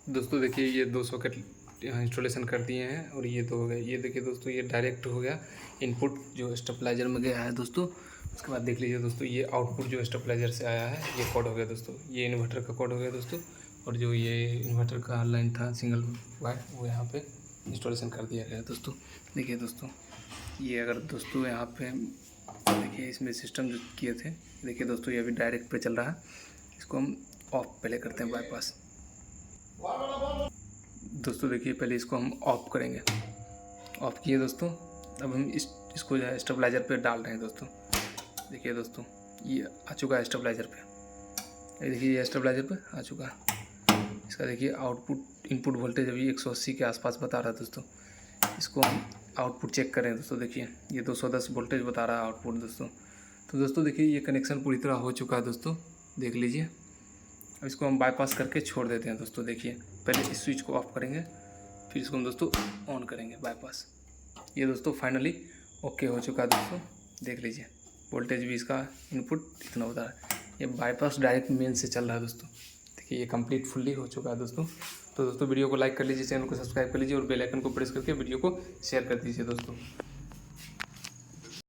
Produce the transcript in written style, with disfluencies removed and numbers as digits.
दोस्तों देखिए ये 2 सॉकेट इंस्टॉलेशन कर दिए हैं और ये 2 हो गए। ये देखिए दोस्तों ये डायरेक्ट हो गया इनपुट जो स्टेबलाइजर में गया है दोस्तों। उसके बाद देख लीजिए दोस्तों ये आउटपुट जो स्टेबलाइजर से आया है ये कोड हो गया दोस्तों। ये इन्वर्टर का कोड हो गया दोस्तों। और जो ये इन्वर्टर का लाइन था सिंगल वायर वो यहाँ पे इंस्टॉलेशन कर दिया गया दोस्तों। देखिए दोस्तों ये अगर दोस्तों यहाँ पे देखिए इसमें सिस्टम जो किए थे, देखिए दोस्तों ये अभी डायरेक्ट पे चल रहा है। इसको हम ऑफ पहले करते हैं बाईपास। दोस्तों देखिए पहले इसको हम ऑफ करेंगे। ऑफ किए दोस्तों। अब हम इसको जो है स्टेबलाइजर पे डाल रहे हैं दोस्तों। देखिए दोस्तों ये आ चुका है स्टेबलाइजर पे। ये देखिए ये स्टेबलाइजर पे आ चुका है। इसका देखिए आउटपुट इनपुट वोल्टेज अभी 180 के आसपास बता रहा है दोस्तों। इसको हम आउटपुट चेक करें दोस्तों। देखिए ये 210 वोल्टेज बता रहा है आउटपुट दोस्तों। तो दोस्तों देखिए ये कनेक्शन पूरी तरह हो चुका है दोस्तों, देख लीजिए। अब इसको हम बाईपास करके छोड़ देते हैं दोस्तों। देखिए पहले इस स्विच को ऑफ करेंगे, फिर इसको हम दोस्तों ऑन करेंगे बाईपास। ये दोस्तों फाइनली ओके हो चुका है दोस्तों, देख लीजिए। वोल्टेज भी इसका इनपुट इतना बता रहा है। ये बाईपास डायरेक्ट मेन से चल रहा है दोस्तों। देखिए ये कंप्लीट फुल्ली हो चुका है दोस्तों। तो दोस्तों वीडियो को लाइक कर लीजिए, चैनल को सब्सक्राइब कर लीजिए और बेल आइकन को प्रेस करके वीडियो को शेयर कर दीजिए दोस्तों।